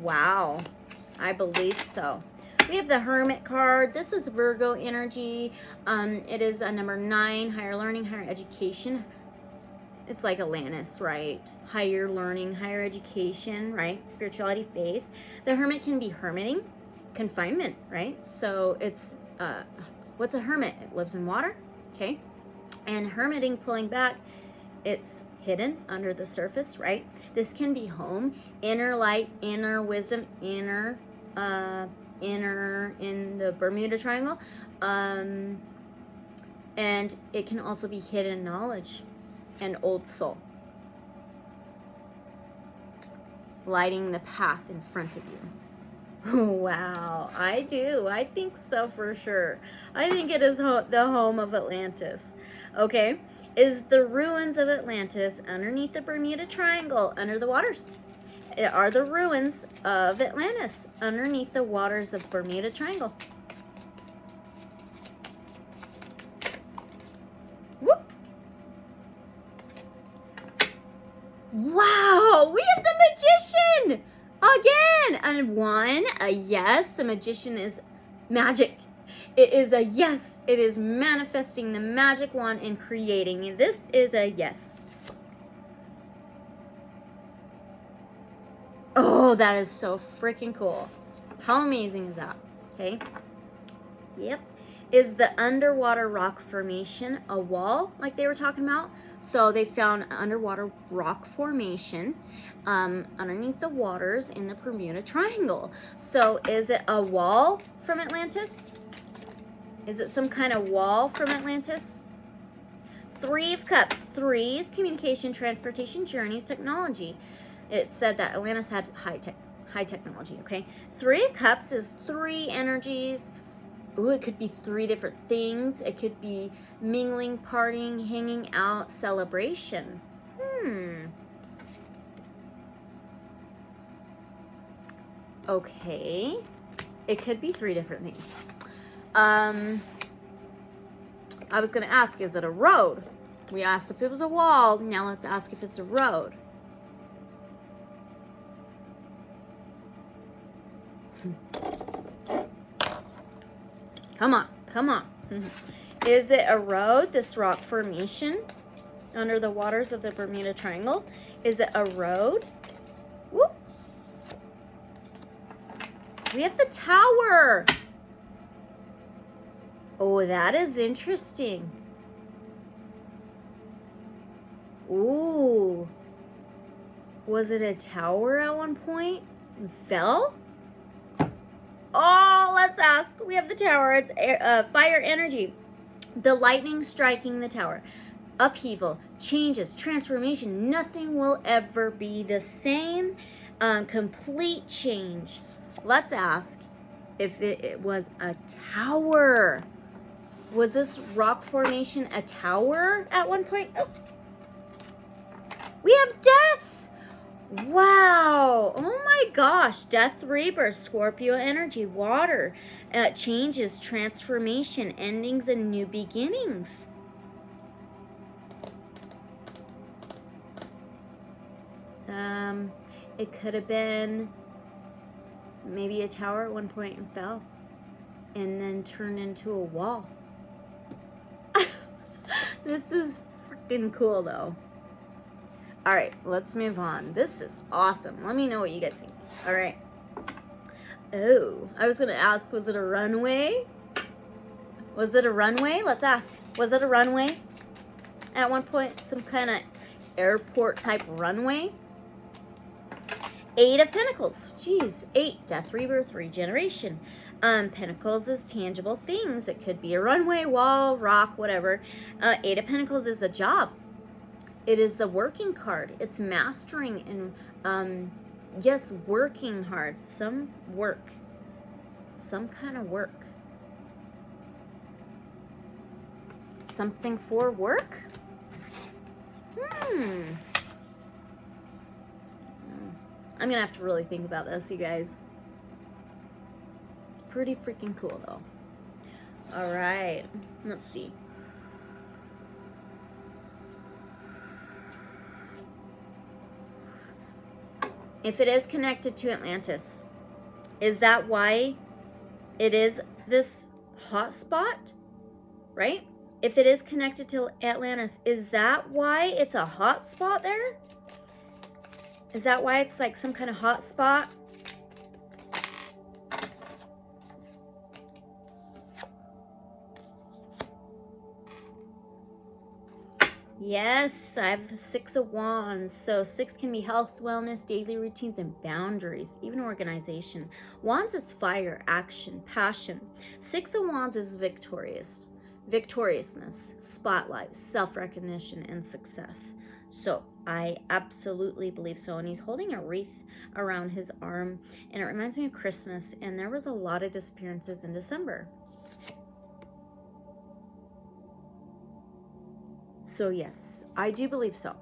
Wow, I believe so. We have the Hermit card. This is Virgo energy. It is a number 9, higher learning, higher education. It's like Atlantis, right? Higher learning, higher education, right? Spirituality, faith. The Hermit can be hermiting, confinement, right? So it's, what's a hermit? It lives in water, okay? And hermiting, pulling back, it's hidden under the surface, right? This can be home, inner light, inner wisdom, inner in the Bermuda Triangle, and it can also be hidden knowledge and old soul, lighting the path in front of you. Wow, I do. I think so for sure. I think it is the home of Atlantis. Okay, is the ruins of Atlantis underneath the Bermuda Triangle, under the waters? Are the ruins of Atlantis underneath the waters of Bermuda Triangle? Whoop. Wow, a 1, a yes. The Magician is magic. It is a yes. It is manifesting the magic wand and creating. This is a yes. Oh, that is so freaking cool. How amazing is that? Okay. Yep. Is the underwater rock formation a wall like they were talking about? So they found an underwater rock formation underneath the waters in the Bermuda Triangle. So is it a wall from Atlantis? Is it some kind of wall from Atlantis? 3 of Cups. 3 is communication, transportation, journeys, technology. It said that Atlantis had high technology, okay? 3 of Cups is 3 energies. Ooh, it could be 3 different things. It could be mingling, partying, hanging out, celebration. Okay. It could be 3 different things. I was going to ask, is it a road? We asked if it was a wall. Now let's ask if it's a road. Come on, come on. Is it a road, this rock formation under the waters of the Bermuda Triangle? Is it a road? Whoop. We have the tower. Oh, that is interesting. Ooh. Was it a tower at one point and fell? Oh, let's ask. We have the tower. It's fire energy. The lightning striking the tower. Upheaval, changes, transformation. Nothing will ever be the same. Complete change. Let's ask if it was a tower. Was this rock formation a tower at one point? Oh. We have death. Wow. Oh my gosh. Death, rebirth, Scorpio energy, water, changes, transformation, endings, and new beginnings. It could have been maybe a tower at one point and fell and then turned into a wall. This is freaking cool though. All right, let's move on. This is awesome. Let me know what you guys think. All right. Oh, I was going to ask, was it a runway? Was it a runway? Let's ask. Was it a runway at one point? Some kind of airport type runway? 8 of Pentacles. Jeez, 8. Death, rebirth, regeneration. Pentacles is tangible things. It could be a runway, wall, rock, whatever. 8 of Pentacles is a job. It is the working card. It's mastering and, yes, working hard. Some work. Some kind of work. Something for work? I'm going to have to really think about this, you guys. It's pretty freaking cool, though. All right. Let's see. If it is connected to Atlantis, is that why it is this hot spot? Right? If it is connected to Atlantis, is that why it's a hot spot there? Is that why it's like some kind of hot spot? Yes, I have the 6 of Wands. So 6 can be health, wellness, daily routines, and boundaries, even organization. Wands is fire, action, passion. 6 of Wands is victoriousness, spotlight, self-recognition, and success. So I absolutely believe so. And he's holding a wreath around his arm, and it reminds me of Christmas, and there was a lot of disappearances in December. So yes, I do believe so.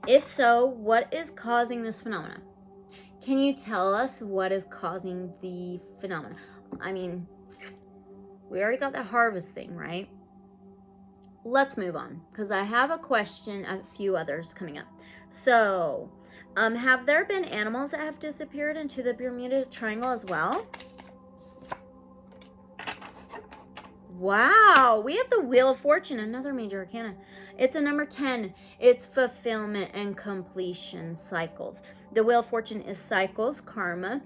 If so, what is causing this phenomena? Can you tell us what is causing the phenomena? I mean, we already got that harvest thing, right? Let's move on, because I have a question, a few others coming up. So, Have there been animals that have disappeared into the Bermuda Triangle as well? Wow, we have the Wheel of Fortune, another major arcana. It's a number 10. It's fulfillment and completion cycles. The Wheel of Fortune is cycles, karma,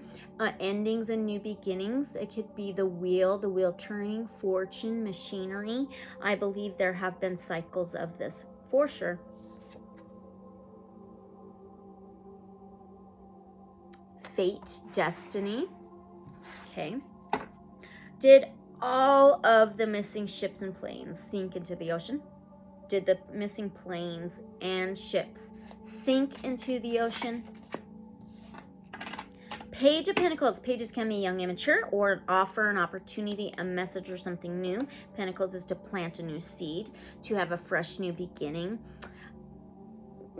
endings and new beginnings. It could be the wheel turning, fortune, machinery. I believe there have been cycles of this for sure. Fate, destiny. Okay. Did all of the missing ships and planes sink into the ocean? Did the missing planes and ships sink into the ocean? Page of Pentacles. Pages can be young, immature, or offer an opportunity, a message, or something new. Pentacles is to plant a new seed, to have a fresh new beginning,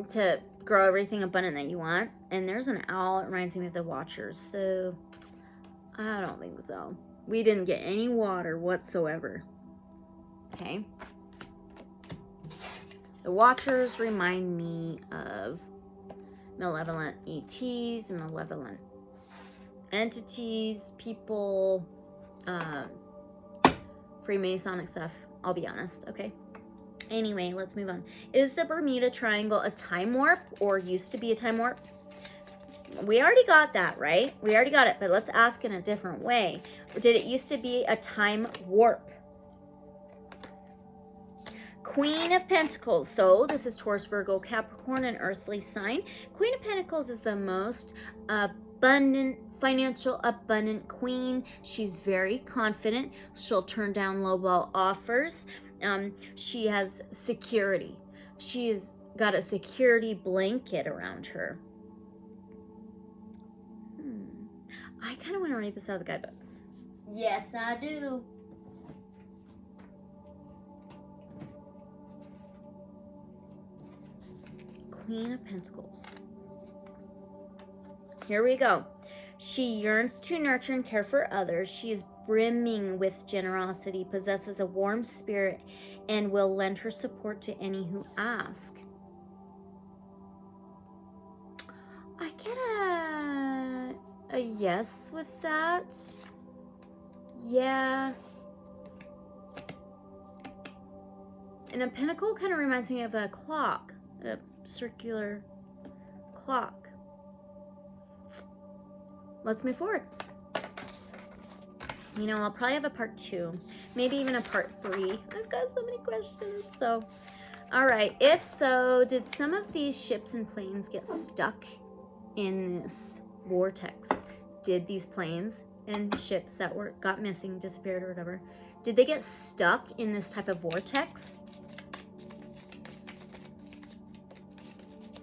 to grow everything abundant that you want. And there's an owl. It reminds me of the Watchers. So I don't think so. We didn't get any water whatsoever. Okay. The Watchers remind me of malevolent ETs, malevolent entities, people, Freemasonic stuff. I'll be honest, okay? Anyway, let's move on. Is the Bermuda Triangle a time warp or used to be a time warp? We already got that, right? We already got it, but let's ask in a different way. Did it used to be a time warp? Queen of Pentacles. So this is Taurus, Virgo, Capricorn, an earthly sign. Queen of Pentacles is the most abundant, financial abundant queen. She's very confident. She'll turn down lowball offers. She has security. She's got a security blanket around her. I kind of want to read this out of the guidebook. Yes, I do. Queen of Pentacles. Here we go. She yearns to nurture and care for others. She is brimming with generosity, possesses a warm spirit, and will lend her support to any who ask. I get a yes with that. Yeah. And a pentacle kind of reminds me of a clock, a circular clock. Let's move forward. You know, I'll probably have a part 2, maybe even a part 3. I've got so many questions. So, all right. If so, did some of these ships and planes get stuck in this vortex? Did these planes and ships that got missing, disappeared, or whatever, did they get stuck in this type of vortex?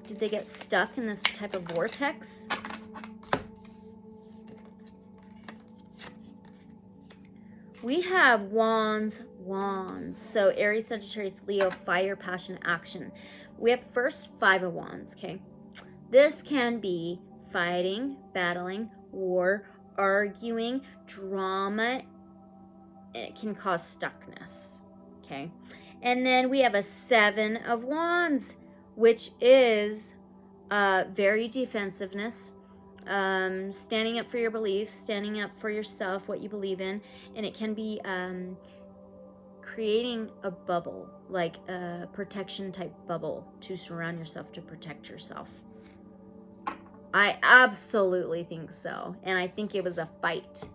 Did they get stuck in this type of vortex? We have wands. So Aries, Sagittarius, Leo, fire, passion, action. We have first 5 of wands, okay? This can be fighting, battling, war, arguing, drama. It can cause stuckness, okay? And then we have a 7 of wands, which is very defensiveness, standing up for your beliefs, standing up for yourself, what you believe in. And it can be creating a bubble, like a protection type bubble to surround yourself, to protect yourself. I absolutely think so. And I think it was a fight.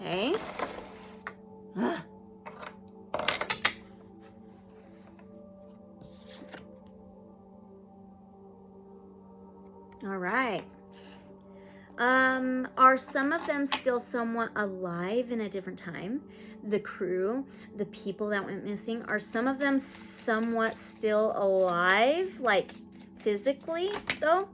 Okay. All right. Are some of them still somewhat alive in a different time? The crew, the people that went missing, are some of them somewhat still alive, like physically, though?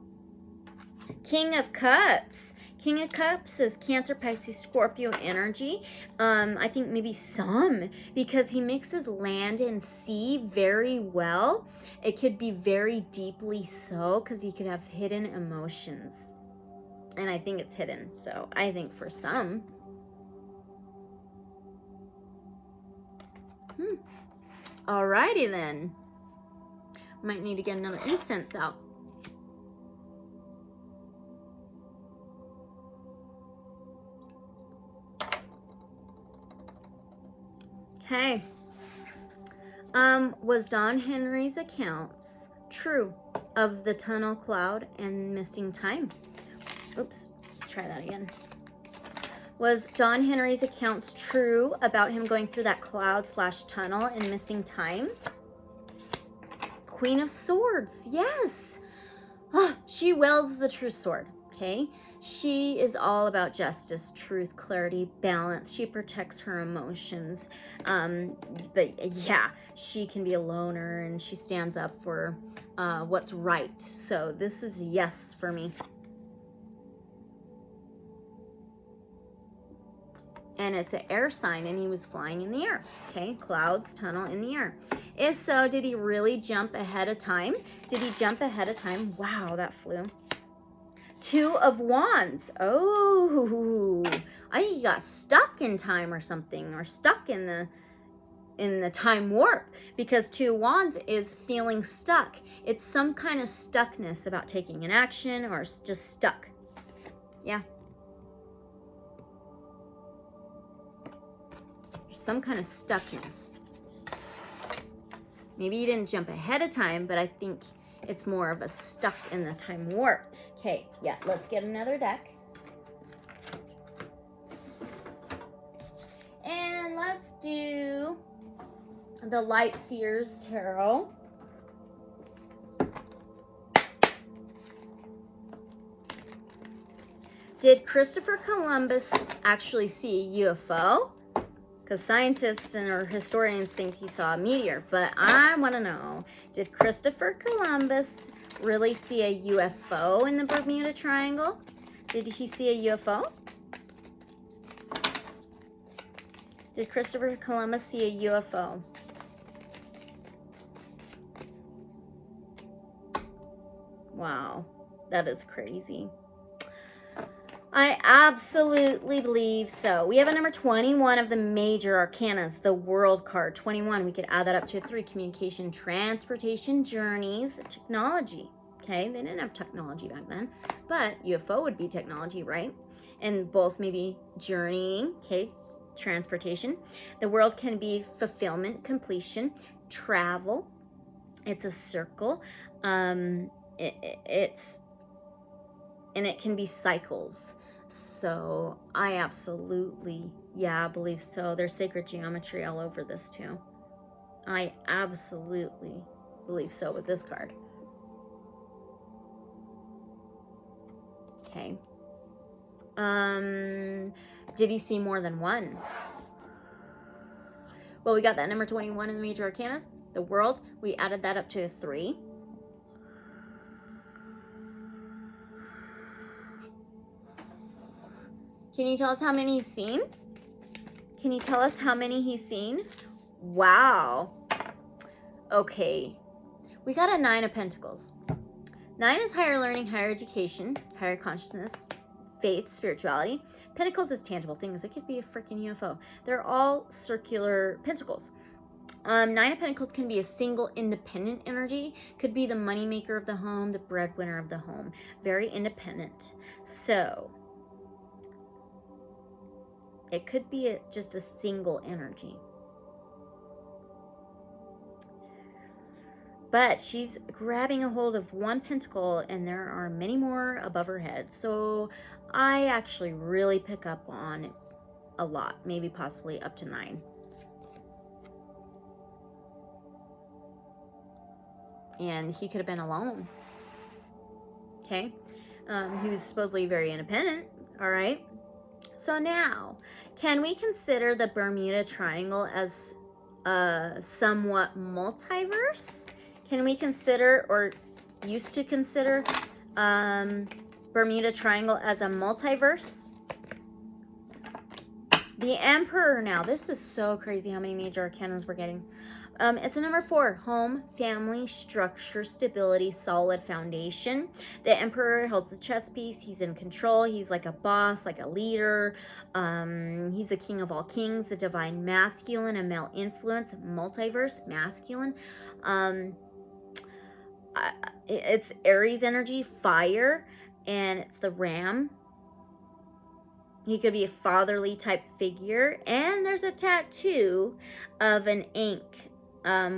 King of Cups. King of Cups is Cancer, Pisces, Scorpio energy. I think maybe some, because he mixes land and sea very well. It could be very deeply so, because he could have hidden emotions. And I think it's hidden, so I think for some. Alrighty then. Might need to get another incense out. Okay. Was Don Henry's accounts true of the tunnel cloud and missing time? Oops, try that again. Was Don Henry's accounts true about him going through that cloud/tunnel and missing time? Queen of Swords, yes. Oh, she wields the true sword, okay? She is all about justice, truth, clarity, balance. She protects her emotions. But yeah, she can be a loner and she stands up for what's right. So this is a yes for me. And it's an air sign, and he was flying in the air. Okay, clouds, tunnel, in the air. If so, did he really jump ahead of time? Did he jump ahead of time? Wow, that flew. Two of Wands. Oh, I think he got stuck in time or something, or stuck in the time warp, because Two of Wands is feeling stuck. It's some kind of stuckness about taking an action or just stuck. Yeah. Some kind of stuckness. Maybe you didn't jump ahead of time, but I think it's more of a stuck in the time warp. Okay, yeah, let's get another deck. And let's do the Lightseers Tarot. Did Christopher Columbus actually see a UFO? Because scientists or historians think he saw a meteor, but I want to know, did Christopher Columbus really see a UFO in the Bermuda Triangle? Did he see a UFO? Did Christopher Columbus see a UFO? Wow, that is crazy. I absolutely believe so. We have a number 21 of the major arcanas, the world card. 21, we could add that up to 3. Communication, transportation, journeys, technology. Okay, they didn't have technology back then, but UFO would be technology, right? And both maybe journeying, okay, transportation. The world can be fulfillment, completion, travel. It's a circle. And it can be cycles. So I absolutely, yeah, believe so. There's sacred geometry all over this too. I absolutely believe so with this card. Okay. Did he see more than one? Well, we got that number 21 in the major arcanas. The world, we added that up to a 3. Can you tell us how many he's seen? Can you tell us how many he's seen? Wow. Okay. We got a 9 of Pentacles. 9 is higher learning, higher education, higher consciousness, faith, spirituality. Pentacles is tangible things. It could be a freaking UFO. They're all circular pentacles. 9 of Pentacles can be a single independent energy. Could be the moneymaker of the home, the breadwinner of the home. Very independent. So it could be just a single energy. But she's grabbing a hold of one pentacle and there are many more above her head. So I actually really pick up on a lot, maybe possibly up to 9. And he could have been alone. Okay. He was supposedly very independent. All right. So now, can we consider the Bermuda Triangle as a somewhat multiverse? Can we consider, or used to consider, Bermuda Triangle as a multiverse? The Emperor now. This is so crazy how many major arcanas we're getting. It's a number 4. Home, family, structure, stability, solid foundation. The Emperor holds the chess piece. He's in control. He's like a boss, like a leader. He's the king of all kings, the divine masculine, a male influence, multiverse, masculine. It's Aries energy, fire, and it's the ram. He could be a fatherly type figure. And there's a tattoo of an ankh,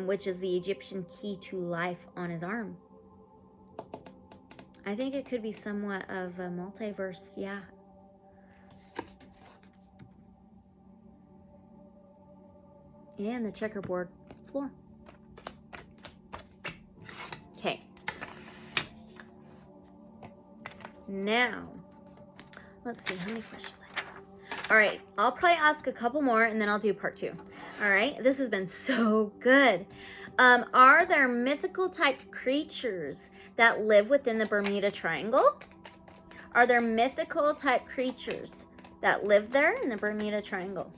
which is the Egyptian key to life, on his arm. I think it could be somewhat of a multiverse, yeah. And the checkerboard floor. Okay. Now, let's see how many questions I have. All right, I'll probably ask a couple more and then I'll do part 2. All right, this has been so good. Are there mythical type creatures that live within the Bermuda Triangle? Are there mythical type creatures that live there in the Bermuda Triangle?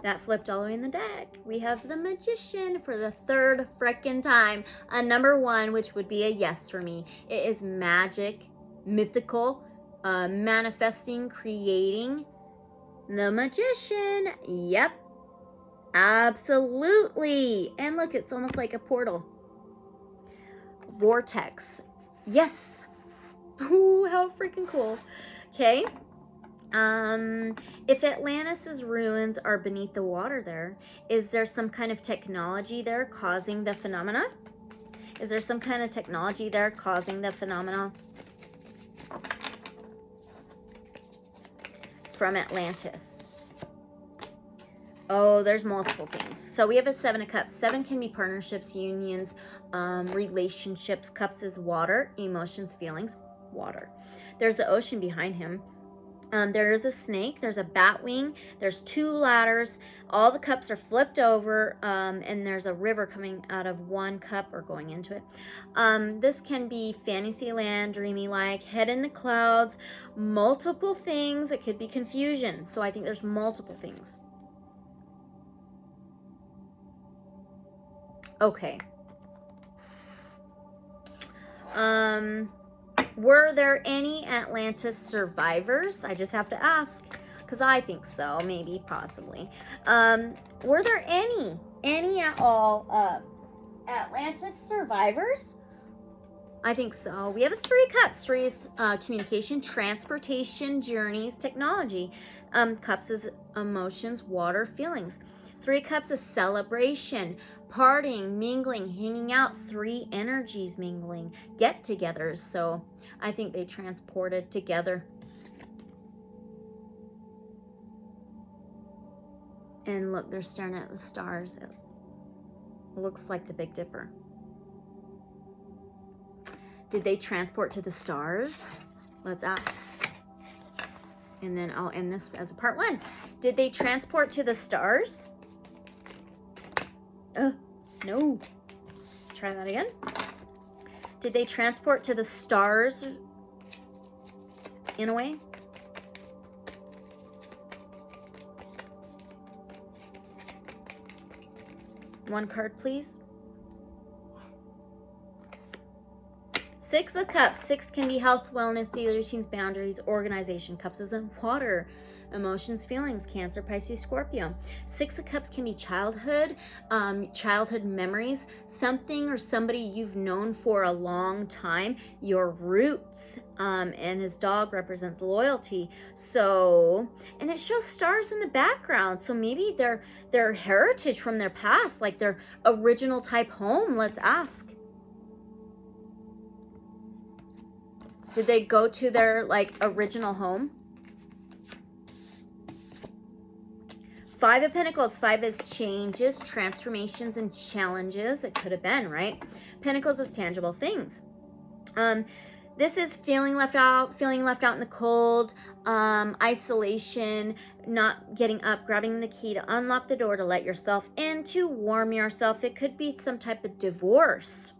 That flipped all the way in the deck. We have the Magician for the 3rd frickin' time. A number 1, which would be a yes for me. It is magic, mythical, manifesting, creating. The Magician. Yep. Absolutely. And look, it's almost like a portal. Vortex. Yes. Ooh, how freaking cool. Okay. If Atlantis's ruins are beneath the water there, is there some kind of technology there causing the phenomena? Is there some kind of technology there causing the phenomena from Atlantis? Oh, there's multiple things. So we have a 7 of Cups. 7 can be partnerships, unions, relationships. Cups is water, emotions, feelings, water. There's the ocean behind him. There is a snake, there's a bat wing, there's 2 ladders, all the cups are flipped over, and there's a river coming out of one cup or going into it. This can be fantasy land, dreamy like, head in the clouds, multiple things. It could be confusion. So I think there's multiple things. Okay. Were there any Atlantis survivors? I just have to ask, because I think so, maybe, possibly. Were there any at all Atlantis survivors? I think so. We have a 3 cups. 3 is communication, transportation, journeys, technology. Cups is emotions, water, feelings. 3 cups is celebration, partying, mingling, hanging out. 3 energies mingling, get-togethers. So I think they transported together. And look, they're staring at the stars. It looks like the Big Dipper. Did they transport to the stars? Let's ask. And then I'll end this as a part 1. Did they transport to the stars? No. Try that again. Did they transport to the stars in a way? One card, please. 6 of Cups. 6 can be health, wellness, daily routines, boundaries, organization. Cups is a water. Emotions, feelings, Cancer, Pisces, Scorpio. 6 of Cups can be childhood, childhood memories, something or somebody you've known for a long time, your roots, and his dog represents loyalty. So, and it shows stars in the background, so maybe their heritage from their past, like their original type home. Let's ask. Did they go to their original home? 5 of Pentacles. 5 is changes, transformations, and challenges. It could have been, right? Pentacles is tangible things. This is feeling left out in the cold, isolation, not getting up, grabbing the key to unlock the door to let yourself in, to warm yourself. It could be some type of divorce.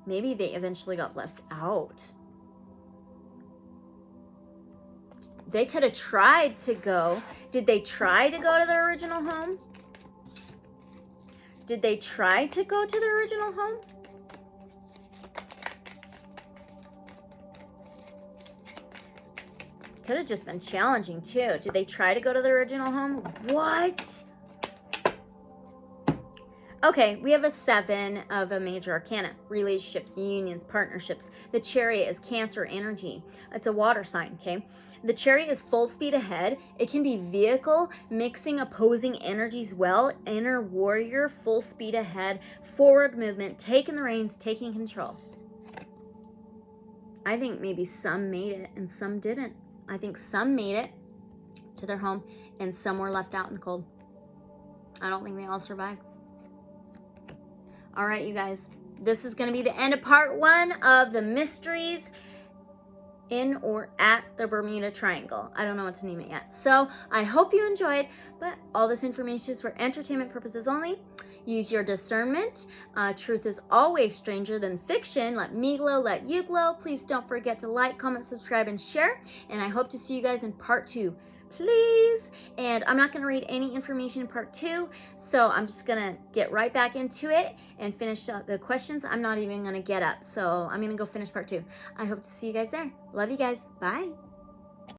Maybe they eventually got left out. They could have tried to go. Did they try to go to their original home? Did they try to go to their original home? Could have just been challenging too. Did they try to go to their original home? What? Okay, we have a 7 of a major arcana. Relationships, unions, partnerships. The Chariot is Cancer energy. It's a water sign, okay? The Chariot is full speed ahead. It can be vehicle, mixing opposing energies well. Inner warrior, full speed ahead. Forward movement, taking the reins, taking control. I think maybe some made it and some didn't. I think some made it to their home and some were left out in the cold. I don't think they all survived. All right, you guys, this is going to be the end of part 1 of the mysteries in or at the Bermuda Triangle. I don't know what to name it yet. So I hope you enjoyed, but all this information is for entertainment purposes only. Use your discernment. Truth is always stranger than fiction. Let me glow, let you glow. Please don't forget to like, comment, subscribe, and share. And I hope to see you guys in part 2. Please. And I'm not going to read any information in part 2, so I'm just going to get right back into it and finish the questions. I'm not even going to get up, so I'm going to go finish part 2. I hope to see you guys there. Love you guys. Bye.